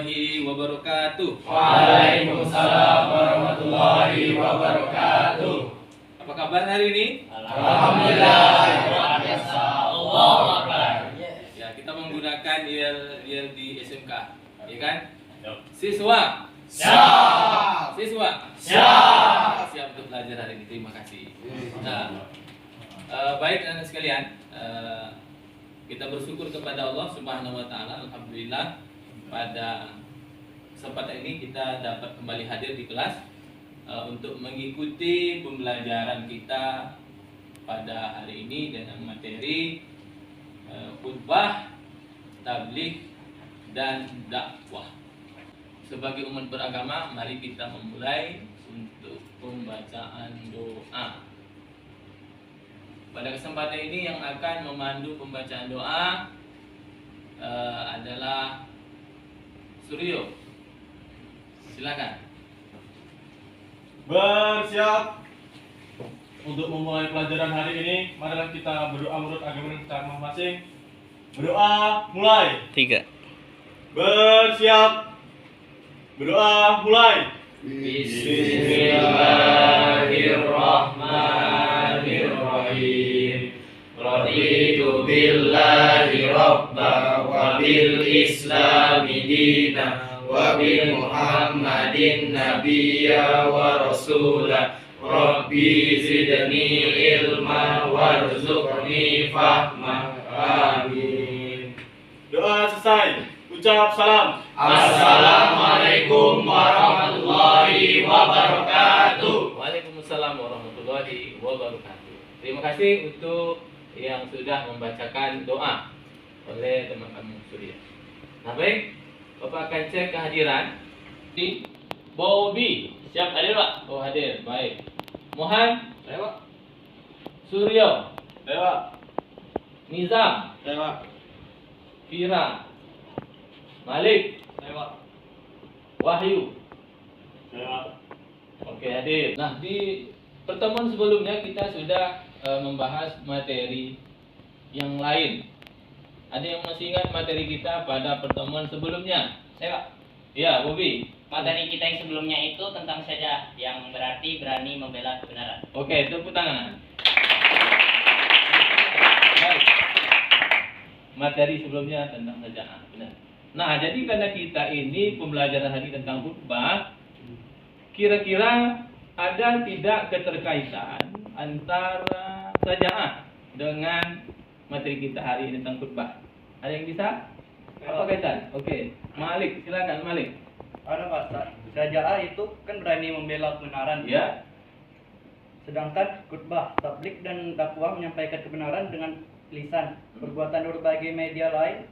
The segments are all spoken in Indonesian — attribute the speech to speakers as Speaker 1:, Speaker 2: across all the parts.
Speaker 1: warahmatullahi wabarakatuh.
Speaker 2: Waalaikumsalam warahmatullahi wabarakatuh.
Speaker 1: Apa kabar hari ini?
Speaker 2: Alhamdulillah. Luar biasa. Allahu Akbar.
Speaker 1: Ya, kita menggunakan IEL di SMK, ya kan? Siswa.
Speaker 2: Siap.
Speaker 1: Siswa.
Speaker 2: Siap.
Speaker 1: Siap untuk belajar hari ini. Terima kasih. Nah, baik anak sekalian, kita bersyukur kepada Allah Subhanahu wa taala. Alhamdulillah pada kesempatan ini kita dapat kembali hadir di kelas untuk mengikuti pembelajaran kita pada hari ini dengan materi khutbah, tabligh dan dakwah. Sebagai umat beragama, mari kita memulai untuk pembacaan doa. Pada kesempatan ini yang akan memandu pembacaan doa adalah Suryo. Silakan.
Speaker 3: Bersiap untuk memulai pelajaran hari ini. Marilah kita berdoa menurut agama kita masing-masing. Berdoa mulai.
Speaker 4: 3.
Speaker 3: Bersiap. Berdoa mulai.
Speaker 2: Bismillahirrahmanirrahim. Raditu billahi rabba wa bil islami dina wa bi Muhammadin nabiyya wa rasula. Rabbi zidni ilma warzuqni fahma. Amin.
Speaker 3: Doa selesai. Ucap salam.
Speaker 2: Assalamualaikum warahmatullahi wabarakatuh.
Speaker 1: Waalaikumsalam warahmatullahi wabarakatuh. Terima kasih untuk yang sudah membacakan doa oleh teman kami Surya. Nah baik, Bapak akan cek kehadiran di Bobby. Siap hadir Pak? Oh hadir, baik. Mohan, saya Pak. Suryo,
Speaker 3: Dewa.
Speaker 1: Nizam,
Speaker 3: Dewa.
Speaker 1: Fira, Malik,
Speaker 3: Dewa.
Speaker 1: Wahyu.
Speaker 3: Dewa.
Speaker 1: Oke hadir. Nah di pertemuan sebelumnya kita sudah membahas materi yang lain. Ada yang masih ingat materi kita pada pertemuan sebelumnya?
Speaker 5: Saya Pak,
Speaker 1: Ya, Bobi.
Speaker 5: materi kita yang sebelumnya itu tentang saja yang berarti berani membela kebenaran.
Speaker 1: Oke, tepuk tangan. Baik. Materi sebelumnya tentang saja'ah, benar. Nah, jadi karena kita ini pembelajaran hari tentang khutbah, kira-kira ada tidak keterkaitan antara saja'ah dengan materi kita hari ini tentang khutbah? Ada yang bisa? Apa kaitan? Oke, Malik, silakan Malik.
Speaker 6: Ada Pak, saja'ah itu kan berani membela kebenaran.
Speaker 1: Ya.
Speaker 6: Sedangkan khutbah, tabligh dan dakwah menyampaikan kebenaran dengan lisan, perbuatan berbagai media lain.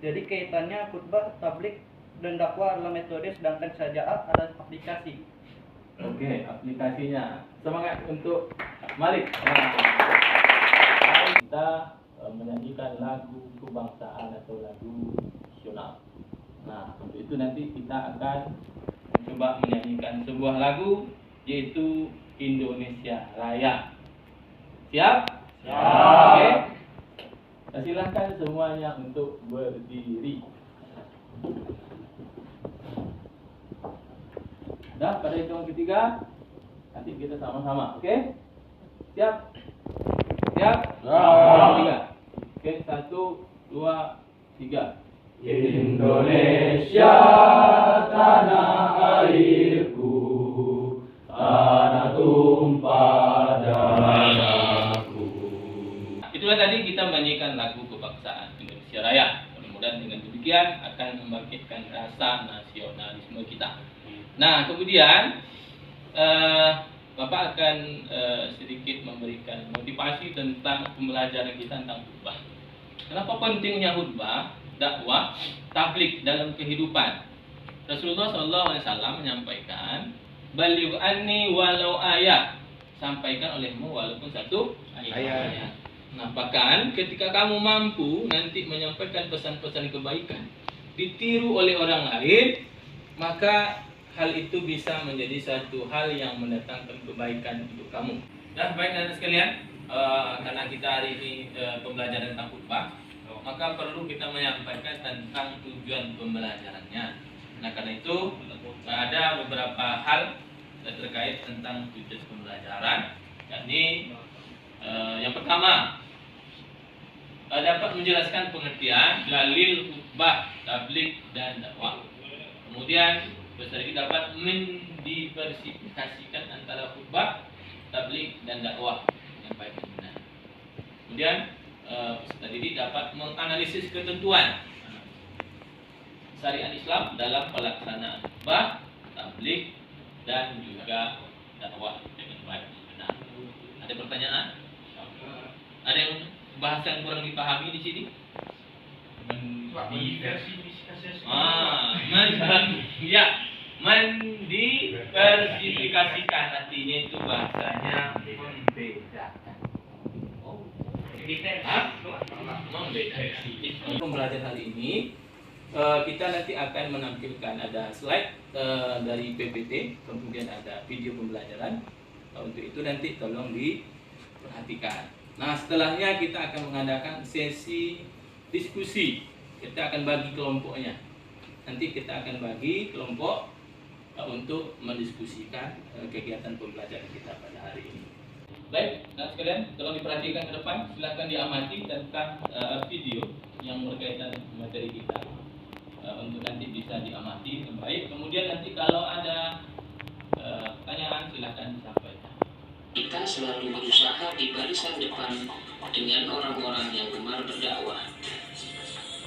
Speaker 6: Jadi kaitannya khutbah, tabligh dan dakwah adalah metode, sedangkan saja'ah adalah aplikasi.
Speaker 1: Oke, aplikasinya. Semangat untuk Malik. Kita menyanyikan lagu kebangsaan atau lagu nasional. Nah, untuk itu nanti kita akan coba menyanyikan sebuah lagu yaitu Indonesia Raya. Siap?
Speaker 2: Siap.
Speaker 1: Oke. Nah, silahkan semuanya untuk berdiri. Dah, pada hitungan ketiga nanti kita sama-sama, oke? Siap? Siap? Tiga. Oke, 1, 2, 3.
Speaker 2: Indonesia tanah airku, tanah tumpah darahku.
Speaker 1: Itulah tadi kita menyanyikan lagu kebangsaan Indonesia Raya. Mudah-mudahan dengan demikian akan membangkitkan rasa nasionalisme kita. Nah, kemudian Bapak akan sedikit memberikan motivasi tentang pembelajaran kita tentang khutbah. Kenapa pentingnya khutbah, dakwah, tabligh dalam kehidupan? Rasulullah SAW menyampaikan, "Baligh anni walau ayat." Sampaikan olehmu walaupun satu ayat. Nah, bahkan ketika kamu mampu nanti menyampaikan pesan-pesan kebaikan, ditiru oleh orang lain, maka hal itu bisa menjadi satu hal yang mendatangkan kebaikan untuk kamu. Nah, baik anak sekalian, karena kita hari ini pembelajaran tentang khutbah, maka perlu kita menyampaikan tentang tujuan pembelajarannya. Nah, karena itu ada beberapa hal terkait tentang tujuan pembelajaran, yakni yang pertama dapat menjelaskan pengertian dalil, khutbah, tabligh dan dakwah. Kemudian peserta ini dapat mendiversifikasikan antara khutbah, tabligh dan dakwah yang baik dan benar. Kemudian peserta didik dapat menganalisis ketentuan syariat Islam dalam pelaksanaan khutbah, tabligh dan juga dakwah dengan baik dan benar. Ada pertanyaan? Ada yang bahasa yang kurang dipahami di sini? Mendiversifikasikan artinya itu bahasanya membedakan. Membedakan. Pembelajaran hari ini kita nanti akan menampilkan ada slide dari PPT, kemudian ada video pembelajaran. Untuk itu nanti tolong diperhatikan. Nah, setelahnya kita akan mengadakan sesi diskusi. Kita akan bagi kelompoknya. Nanti kita akan bagi kelompok untuk mendiskusikan kegiatan pembelajaran kita pada hari ini. Baik, nah sekalian tolong diperhatikan ke depan. Silakan diamati tentang video yang berkaitan materi kita. Untuk nanti bisa diamati dengan baik. Kemudian nanti kalau ada pertanyaan silakan disampaikan.
Speaker 4: Kita selalu berusaha di barisan depan dengan orang-orang yang gemar berdakwah.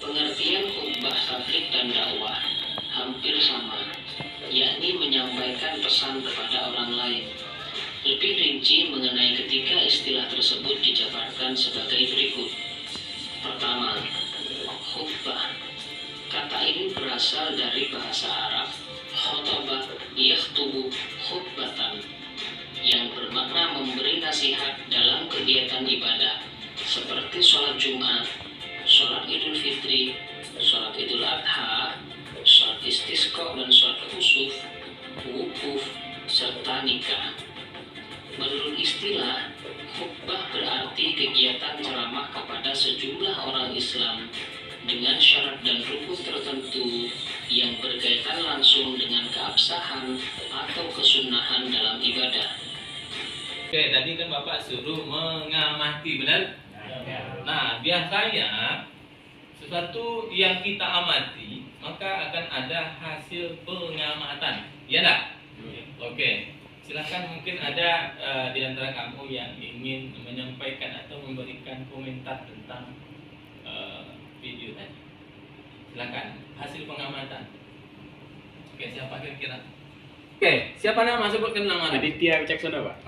Speaker 4: Pengertian khutbah, tabligh dan dakwah hampir sama, yakni menyampaikan pesan kepada orang lain. Lebih rinci mengenai ketiga istilah tersebut dijabarkan sebagai berikut. Pertama, khutbah. Kata ini berasal dari bahasa Arab khotbah yakhtubu khutbatan, yang bermakna memberi nasihat dalam kegiatan ibadah seperti sholat Jumat, sholat Idul Fitri, sholat Idul Adha, sholat istisqa dan sholat khusuf, wukuf, serta nikah. Menurut istilah, khutbah berarti kegiatan ceramah kepada sejumlah orang Islam dengan syarat dan rukun tertentu yang berkaitan langsung dengan keabsahan atau kesunahan dalam ibadah.
Speaker 1: Oke, tadi kan Bapak suruh mengamati, benar? Nah, biasanya sesuatu yang kita amati maka akan ada hasil pengamatan, ya enggak? Oke, silakan mungkin ada di antara kamu yang ingin menyampaikan atau memberikan komentar tentang video tadi. Silakan, hasil pengamatan. Oke, siapa kira-kira? Oke, siapa nama? Sebutkan nama.
Speaker 7: Aditya Wicaksono, Pak.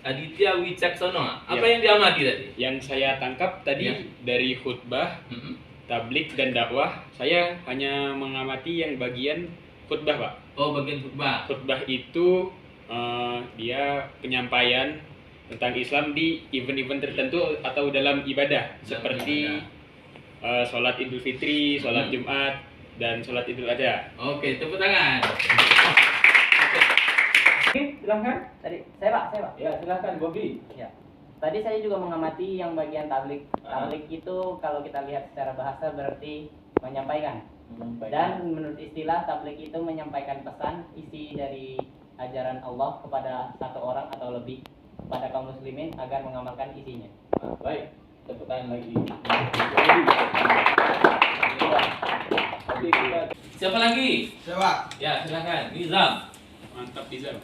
Speaker 1: Aditya Wicaksono. Apa
Speaker 7: Ya.
Speaker 1: yang diamati tadi?
Speaker 7: Yang saya tangkap tadi
Speaker 1: Ya.
Speaker 7: dari khutbah, tabligh dan dakwah, saya hanya mengamati yang bagian khutbah, Pak.
Speaker 1: Oh, bagian khutbah.
Speaker 7: Khutbah itu dia penyampaian tentang Islam di event-event tertentu atau dalam ibadah, seperti sholat Idul Fitri, sholat Jumat, dan sholat Idul Adha.
Speaker 1: Oke, tepuk tangan.
Speaker 6: Silahkan.
Speaker 5: Tadi saya Pak.
Speaker 1: Ya, silakan Bobby.
Speaker 5: Ya. Tadi saya juga mengamati yang bagian tabligh. Tabligh itu kalau kita lihat secara bahasa berarti menyampaikan. Dan menurut istilah tabligh itu menyampaikan pesan isi dari ajaran Allah kepada satu orang atau lebih kepada kaum muslimin agar mengamalkan isinya.
Speaker 1: Baik, tepuk tangan lagi. Siapa lagi?
Speaker 8: Saya,
Speaker 1: Ya, silakan. Nizam.
Speaker 7: Mantap, Izam.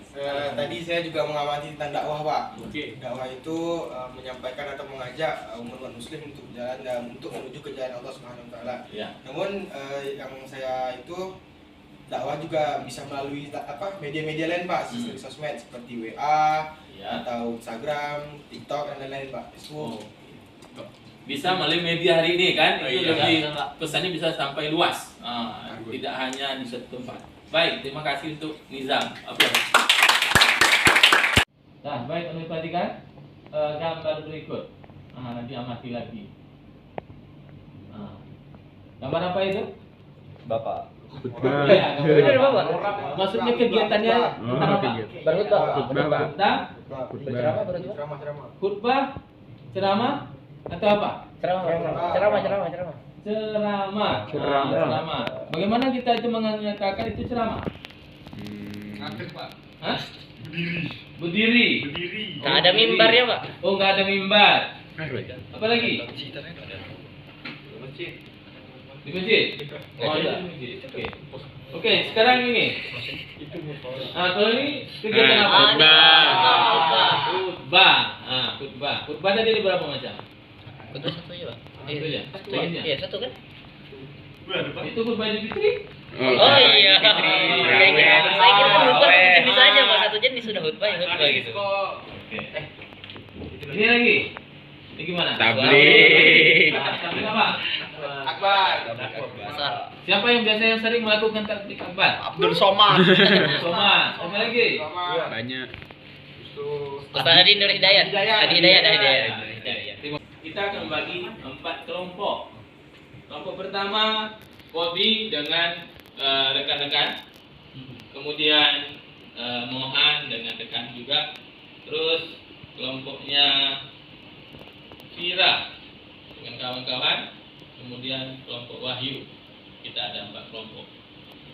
Speaker 8: tadi saya juga mengamati tentang dakwah, Pak.
Speaker 7: Oke.
Speaker 8: Dakwah itu menyampaikan atau mengajak umat muslim untuk berjalan dan untuk menuju ke jalan Allah Subhanahu wa taala.
Speaker 1: Ya.
Speaker 8: Namun yang saya itu dakwah juga bisa melalui media-media lain, Pak, sistem sosmed seperti WA
Speaker 1: Ya.
Speaker 8: atau Instagram, TikTok dan lain-lain, Pak. Facebook.
Speaker 1: Bisa melalui media hari ini kan, itu
Speaker 7: Iya.
Speaker 1: lebih
Speaker 5: Iya, Pak.
Speaker 1: pesannya bisa sampai luas. Tidak hanya di satu tempat. Baik, terima kasih untuk Nizam. Nah, baik, untuk perhatikan gambar berikut. Nanti amati lagi. Gambar apa itu?
Speaker 2: Bapak.
Speaker 1: Ya,
Speaker 6: Benar, Bapak.
Speaker 1: Maksudnya kegiatannya tentang apa?
Speaker 6: Berkhutbah.
Speaker 1: Tentang
Speaker 8: Ceramah-ceramah.
Speaker 1: khutbah, ceramah, atau apa?
Speaker 6: Ceramah.
Speaker 1: Ceramah.
Speaker 6: Ceramah.
Speaker 1: Ceramah. Bagaimana kita itu mengatakan itu ceramah? Hah? Berdiri.
Speaker 5: Nggak ada mimbar ya, Pak?
Speaker 1: Oh, nggak ada mimbar. Apa lagi? Di masjid. Oh, ada. Oke. Oke, sekarang ini. Kalau ini kegiatan apa? Khutbah. Khutbah. Khutbah tadi ada berapa macam?
Speaker 5: Khutbah satu aja, Pak.
Speaker 1: Satu aja.
Speaker 5: Iya, satu kan?
Speaker 1: Itu khutbah Idul Fitri?
Speaker 5: Oh iya. Saya kira khutbah satu jenis aja, Pak. Satu jenis sudah khutbah ya khutbah gitu.
Speaker 1: Oke. Ini lagi. Ini gimana?
Speaker 7: Tablik.
Speaker 1: Tablik apa?
Speaker 8: Akbar.
Speaker 5: Besar.
Speaker 1: Siapa yang biasanya sering melakukan tablik akbar?
Speaker 6: Abdul Somad.
Speaker 1: Soma. Apa lagi?
Speaker 7: Banyak.
Speaker 5: Ustaz Hadi Nur Hidayat. Hadi Hidayat.
Speaker 1: Kita akan bagi 4 kelompok. Kelompok pertama, Kobi dengan rekan-rekan. Kemudian Mohan dengan rekan juga. Terus kelompoknya Fira dengan kawan-kawan. Kemudian kelompok Wahyu. Kita ada 4 kelompok.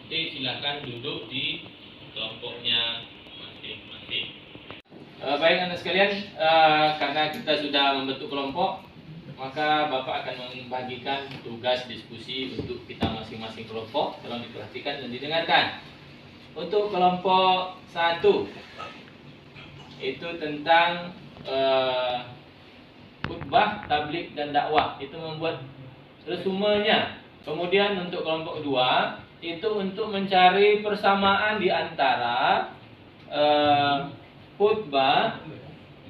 Speaker 1: Jadi silakan duduk di kelompoknya masing-masing. Baik anak sekalian, karena kita sudah membentuk kelompok, maka Bapak akan membagikan tugas diskusi untuk kita masing-masing kelompok. Tolong diperhatikan dan didengarkan. Untuk kelompok 1 itu tentang khutbah, tablik dan dakwah. Itu membuat resumenya. Kemudian untuk kelompok 2 itu untuk mencari persamaan di antara khutbah,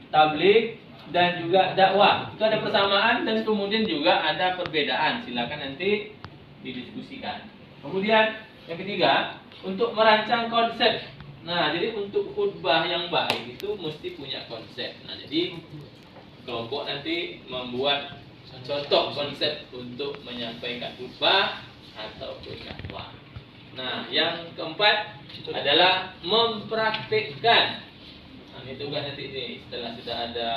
Speaker 1: tablik dan juga dakwah. Itu ada persamaan dan kemudian juga ada perbedaan. Silakan nanti didiskusikan. Kemudian yang ketiga, untuk merancang konsep. Nah, jadi untuk khutbah yang baik itu mesti punya konsep. Nah, jadi kelompok nanti membuat contoh konsep untuk menyampaikan khutbah atau dakwah. Nah, yang keempat adalah mempraktikkan. Nah, ini tugas nanti nih, setelah sudah ada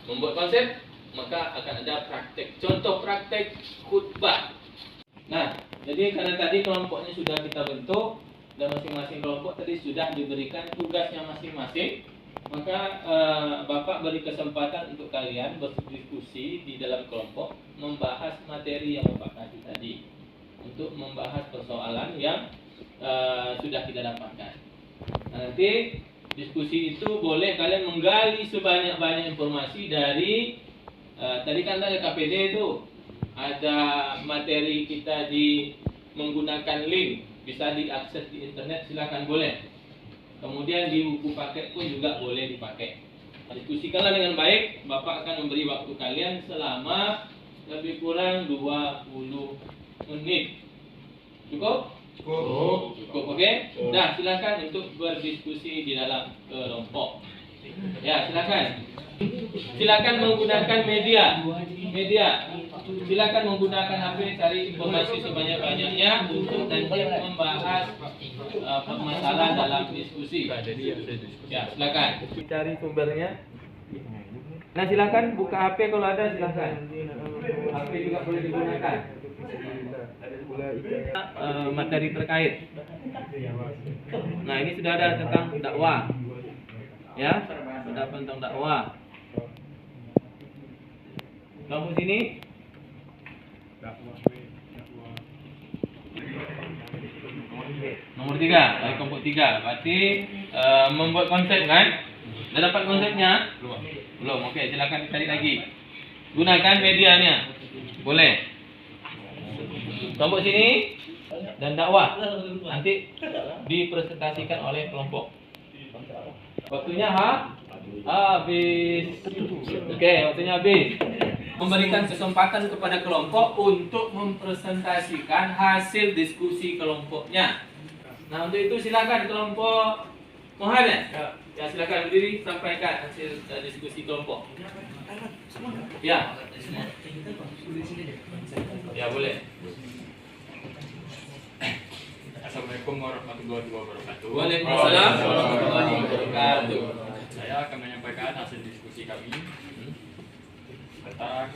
Speaker 1: membuat konsep, maka akan ada praktek, contoh praktek khutbah. Nah, jadi karena tadi kelompoknya sudah kita bentuk dan masing-masing kelompok tadi sudah diberikan tugasnya masing-masing, maka Bapak beri kesempatan untuk kalian berdiskusi di dalam kelompok, membahas materi yang Bapak kasih tadi, untuk membahas persoalan yang sudah kita dapatkan. Nah, nanti diskusi itu boleh kalian menggali sebanyak-banyak informasi dari tadi kan ada KPD itu, ada materi kita di menggunakan link, bisa diakses di internet, silakan boleh. Kemudian di buku paket pun juga boleh dipakai. Diskusikanlah dengan baik. Bapak akan memberi waktu kalian selama lebih kurang 20 menit. Cukup? Cukup, oke? Nah, silakan untuk berdiskusi di dalam kelompok. Ya, silakan. Silakan menggunakan media. Silakan menggunakan HP, cari informasi sebanyak-banyaknya untuk nanti membahas masalah dalam diskusi. Ya, silakan. Cari sumbernya. Nah, silakan buka HP kalau ada, silakan. HP juga boleh digunakan. Materi terkait. Nah, ini sudah ada tentang dakwah. Ya, sudah tentang dakwah. Kamu sini. Nomor 3, dari kelompok 3. Berarti membuat konsep kan? Sudah dapat konsepnya? Belum. Oke, silakan dicari lagi. Gunakan medianya. Boleh. Kelompok sini dan dakwah nanti dipresentasikan oleh kelompok. Waktunya habis. Oke, waktunya habis. Memberikan kesempatan kepada kelompok untuk mempresentasikan hasil diskusi kelompoknya. Nah, untuk itu silakan kelompok Mohan ya. Ya, silakan berdiri sampaikan hasil diskusi kelompok. Ya. Ya, boleh.
Speaker 9: Assalamualaikum warahmatullahi wabarakatuh.
Speaker 1: Waalaikumsalam warahmatullahi wabarakatuh.
Speaker 9: Saya akan menyampaikan hasil diskusi kami tentang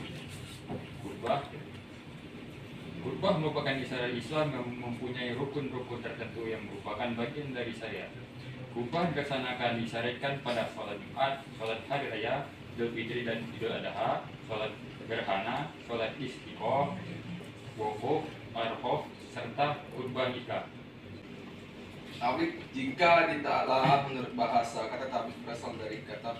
Speaker 9: khutbah. Khutbah merupakan isyarat Islam yang mempunyai rukun-rukun tertentu yang merupakan bagian dari syariat. Khutbah dilaksanakan disyaratkan pada sholat Jumat, sholat hari raya, Idul Fitri dan Idul Adha, sholat gerhana, sholat istiqoh, wukuf, arafah, serta khutbah nikah.
Speaker 10: Tablik jika ditelaah menurut bahasa, kata tablik berasal dari kata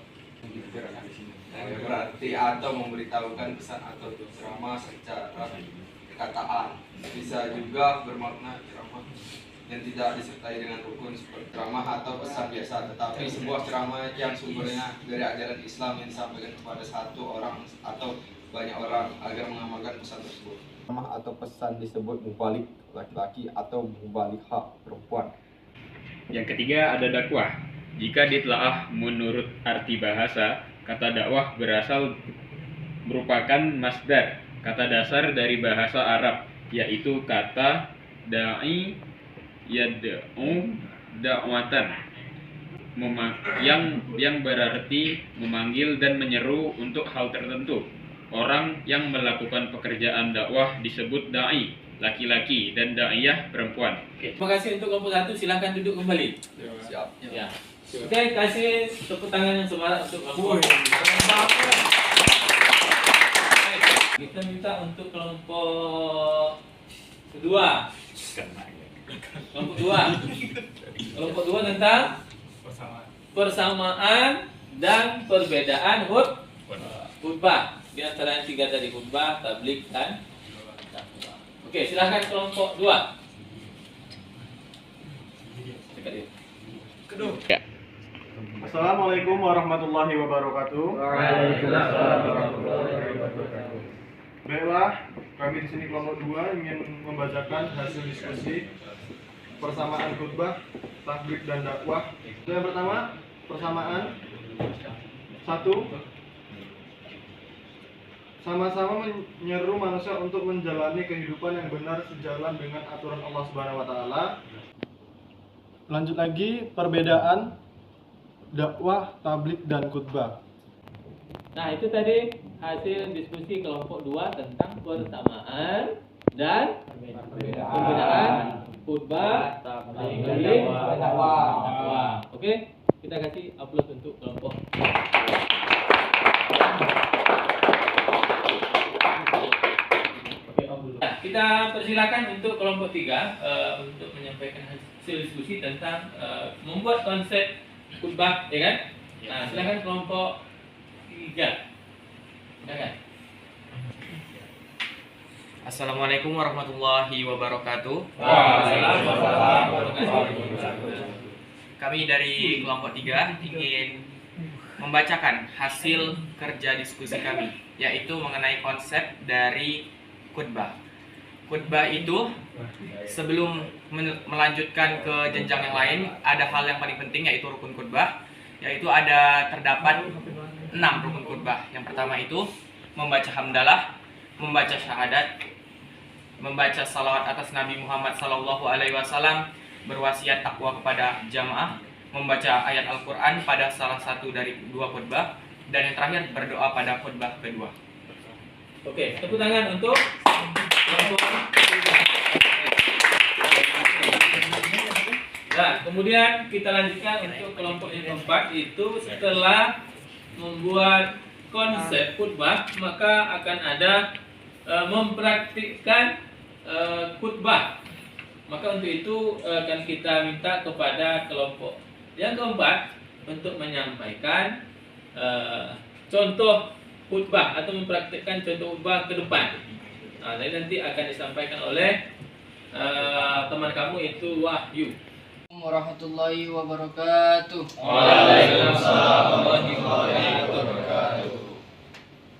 Speaker 10: berarti atau memberitahukan pesan atau ceramah secara perkataan. Bisa juga bermakna ceramah yang tidak disertai dengan rukun seperti ceramah atau pesan biasa, tetapi sebuah ceramah yang sumbernya dari ajaran Islam yang disampaikan kepada satu orang atau banyak orang agar mengamalkan pesan tersebut. Ceramah atau pesan disebut mubalik laki-laki atau mubaligha perempuan.
Speaker 7: Yang ketiga ada dakwah. Jika ditelaah menurut arti bahasa, kata dakwah berasal merupakan masdar, kata dasar dari bahasa Arab, yaitu kata da'i yad'u da'watan, yang berarti memanggil dan menyeru untuk hal tertentu. Orang yang melakukan pekerjaan dakwah disebut da'i laki-laki dan da'iyah perempuan.
Speaker 1: Terima kasih untuk kelompok 1, silakan duduk kembali.
Speaker 10: Siap.
Speaker 1: Ya. Oke, kasih tepuk tangan yang semangat untuk kelompok. Kita minta untuk kelompok kedua. Kelompok 2. Kelompok 2 tentang persamaan dan perbedaan khutbah. Di antara yang 3 tadi khutbah, tablik dan dakwah. Oke, silakan kelompok 2.
Speaker 7: Ya.
Speaker 3: Assalamualaikum warahmatullahi wabarakatuh. Baiklah, kami di sini kelompok 2 ingin membacakan hasil diskusi persamaan khutbah, tablik dan dakwah. Yang pertama, persamaan 1. Sama-sama menyeru manusia untuk menjalani kehidupan yang benar sejalan dengan aturan Allah Subhanahu wa taala. Lanjut lagi, perbedaan dakwah, tablik dan khutbah.
Speaker 1: Nah, itu tadi hasil diskusi kelompok 2 tentang persamaan dan perbedaan khutbah, tablik, dan dakwah. Oke, kita kasih aplaus untuk kelompok. Nah, kita persilakan untuk kelompok 3 untuk menyampaikan hasil diskusi tentang membuat konsep khutbah, ya kan? Nah, silakan kelompok 3. Silakan.
Speaker 11: Assalamualaikum warahmatullahi wabarakatuh. Kami dari kelompok 3 ingin membacakan hasil kerja diskusi kami, yaitu mengenai konsep dari khutbah. Khutbah itu sebelum melanjutkan ke jenjang yang lain, ada hal yang paling penting yaitu rukun khutbah, yaitu terdapat 6 rukun khutbah. Yang pertama itu membaca hamdalah, membaca syahadat, membaca salawat atas Nabi Muhammad SAW, berwasiat takwa kepada jamaah, membaca ayat Al-Quran pada salah satu dari 2 khutbah, dan yang terakhir berdoa pada khutbah kedua.
Speaker 1: Oke, tepuk tangan untuk kelompok. Nah, kemudian kita lanjutkan untuk kelompok yang keempat, itu setelah membuat konsep khutbah, maka akan ada mempraktikkan khutbah. Maka untuk itu akan kita minta kepada kelompok yang keempat untuk menyampaikan contoh khutbah atau mempraktikkan contoh khutbah ke depan. Nah, nanti akan disampaikan oleh teman kamu itu Wahyu.
Speaker 12: Warahmatullahi wabarakatuh.
Speaker 2: Waalaikumsalam warahmatullahi wabarakatuh.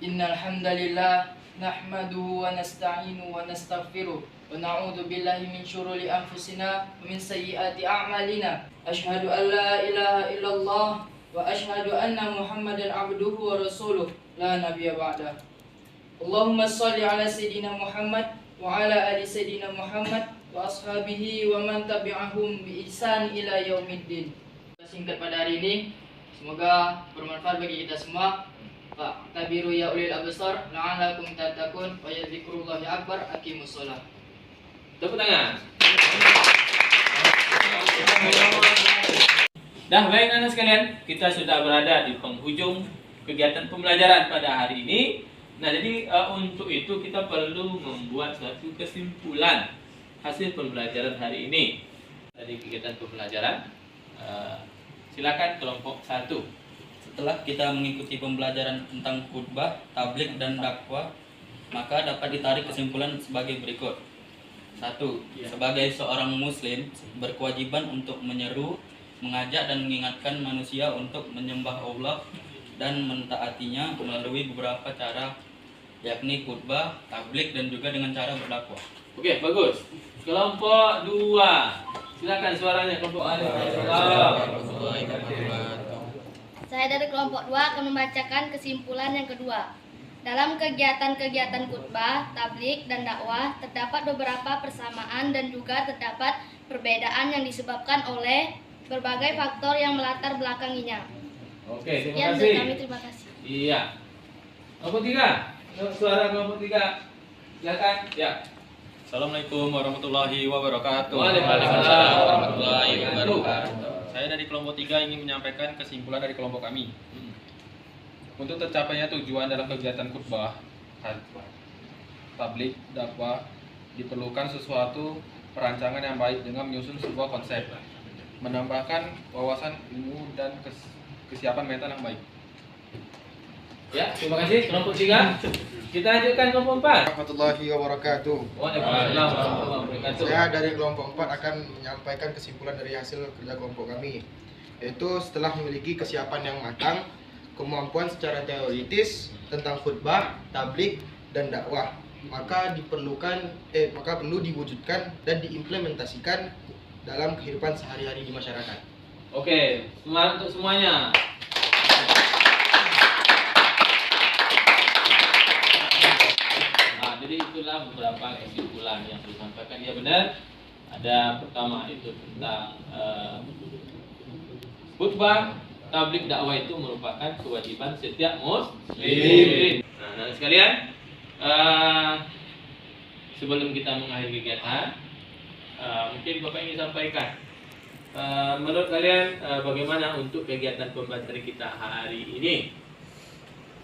Speaker 12: Innal hamdalillah nahmaduhu wa nasta'inu wa nastaghfiruh wa na'udzu billahi min syururi anfusina wa min sayyiati a'malina. Asyhadu an la ilaha illallah wa asyhadu anna Muhammadan abduhu wa rasuluh la nabiyya ba'da. Allahumma shalli ala sayyidina Muhammad wa ala ali sayyidina Muhammad wa ashabihi wa man tabi'ahum bi ihsan ila yaumiddin. Singkat pada hari ini, semoga bermanfaat bagi kita semua. Fa'tabiru ya ulil absar la'allakum tattaqun wa ya dzikrullahi akbar aqimus shalah.
Speaker 1: Tepuk tangan. Dah, baik anak sekalian, kita sudah berada di penghujung kegiatan pembelajaran pada hari ini. Nah, jadi untuk itu kita perlu membuat suatu kesimpulan hasil pembelajaran hari ini. Dari kegiatan pembelajaran, silakan kelompok 1.
Speaker 6: Setelah kita mengikuti pembelajaran tentang khutbah, tabligh dan dakwah, maka dapat ditarik kesimpulan sebagai berikut. 1. Sebagai seorang muslim berkewajiban untuk menyeru, mengajak dan mengingatkan manusia untuk menyembah Allah dan mentaatinya melalui beberapa cara, yakni khutbah, tabligh dan juga dengan cara berdakwah.
Speaker 1: Oke, bagus. Kelompok 2. Silakan suaranya kelompok 2.
Speaker 13: Saya dari kelompok 2 akan membacakan kesimpulan yang kedua. Dalam kegiatan-kegiatan khutbah, tabligh, dan dakwah terdapat beberapa persamaan dan juga terdapat perbedaan yang disebabkan oleh berbagai faktor yang melatar belakanginya.
Speaker 1: Oke, terima
Speaker 13: Sekian
Speaker 1: kasih.
Speaker 13: dari kami, terima kasih.
Speaker 1: Iya. Kelompok 3. Suara kelompok 3. Silakan. Ya.
Speaker 14: Assalamualaikum warahmatullahi wabarakatuh.
Speaker 1: Waalaikumsalam warahmatullahi wabarakatuh.
Speaker 14: Saya dari kelompok 3 ingin menyampaikan kesimpulan dari kelompok kami. Untuk tercapainya tujuan dalam kegiatan khutbah, tabligh, dakwah, diperlukan sesuatu perancangan yang baik dengan menyusun sebuah konsep, menambahkan wawasan ilmu dan kesiapan mental yang baik.
Speaker 1: Ya, terima kasih kelompok 3. Kita lanjutkan kelompok 4.
Speaker 8: Warahmatullahi wabarakatuh.
Speaker 1: Waalaikumsalam warahmatullahi wabarakatuh.
Speaker 8: Saya dari kelompok 4 akan menyampaikan kesimpulan dari hasil kerja kelompok kami, yaitu setelah memiliki kesiapan yang matang, kemampuan secara teoritis tentang khutbah, tabligh, dan dakwah, maka perlu diwujudkan dan diimplementasikan dalam kehidupan sehari-hari di masyarakat.
Speaker 1: Oke, semangat untuk semuanya. Nah, jadi itulah beberapa kesimpulan yang disampaikan. Ya benar. Ada pertama itu tentang khutbah, tabligh, dakwah itu merupakan kewajiban setiap muslim. Nah, sekalian, sebelum kita mengakhiri kegiatan, mungkin Bapak ingin sampaikan, menurut kalian bagaimana untuk kegiatan pembelajaran kita hari ini?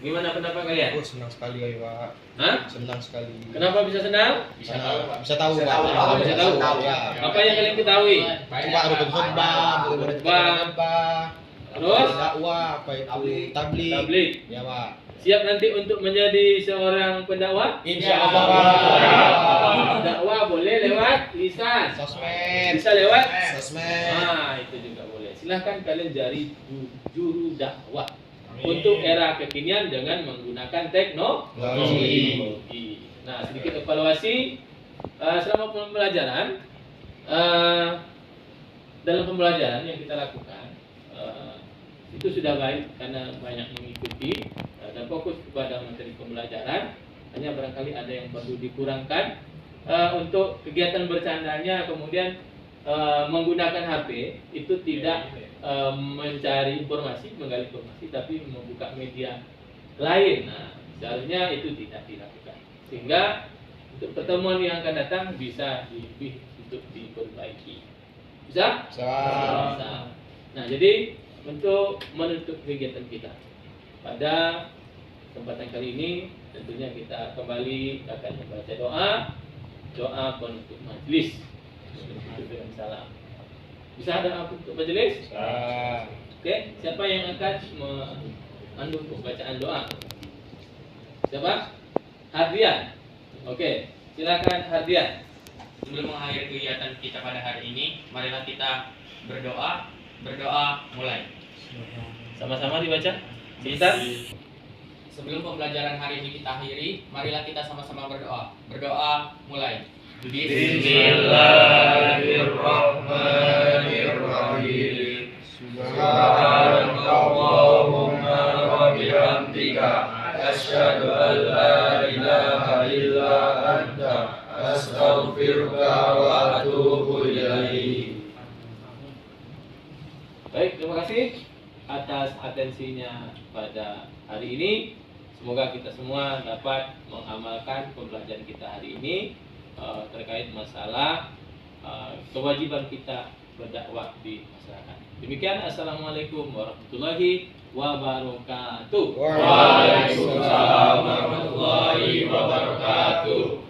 Speaker 1: Gimana pendapat kalian?
Speaker 8: Oh, senang sekali ya, Pak.
Speaker 1: Hah?
Speaker 8: Senang sekali.
Speaker 1: Kenapa bisa senang?
Speaker 8: Bisa tahu, Pak. Bisa tahu, Pak.
Speaker 1: Bisa tahu. Apa yang kalian ketahui?
Speaker 8: Coba rukun khutbah,
Speaker 1: Terus?
Speaker 8: Dakwah, apa itu?
Speaker 1: Tabligh.
Speaker 8: Ya, Pak.
Speaker 1: Siap nanti untuk menjadi seorang pendakwah?
Speaker 8: Insyaallah, Pak.
Speaker 1: Dakwah boleh lewat lisan.
Speaker 8: Sosmed.
Speaker 1: Bisa lewat
Speaker 8: sosmed.
Speaker 1: Nah, itu juga boleh. Silahkan kalian cari juru dakwah untuk era kekinian dengan menggunakan teknologi. Nah, sedikit evaluasi selama pembelajaran. Dalam pembelajaran yang kita lakukan itu sudah baik karena banyak mengikuti dan fokus kepada materi pembelajaran. Hanya barangkali ada yang perlu dikurangkan untuk kegiatan bercandanya, kemudian menggunakan HP itu tidak mencari informasi, menggali informasi, tapi membuka media lain. Nah, seharusnya itu tidak dilakukan. Sehingga untuk pertemuan yang akan datang bisa lebih untuk diperbaiki. Bisa? Bisa. Nah, jadi untuk menutup kegiatan kita pada kesempatan kali ini, tentunya kita kembali akan membaca doa penutup majelis. Tutup dengan salam. Bisa ada apa untuk majelis? Oke, siapa yang akan memandu pembacaan doa? Siapa? Hardian. Oke, silakan Hardian.
Speaker 11: Sebelum mengakhiri kegiatan kita pada hari ini, marilah kita berdoa. Berdoa mulai.
Speaker 1: Sama-sama dibaca. Sebentar.
Speaker 11: Sebelum pembelajaran hari ini kita akhiri, marilah kita sama-sama berdoa. Berdoa mulai.
Speaker 10: Bismillahirrahmanirrahim. Subhanakallahumma wa bihamdika asyhadu an la ilaha illa anta astaghfiruka wa atubu ilaik.
Speaker 1: Baik, terima kasih. atas atensinya pada hari ini. Semoga kita semua dapat mengamalkan pembelajaran kita hari ini terkait masalah kewajiban kita berdakwah di masyarakat. Demikian, assalamualaikum warahmatullahi wabarakatuh.
Speaker 2: Waalaikumsalam warahmatullahi wabarakatuh.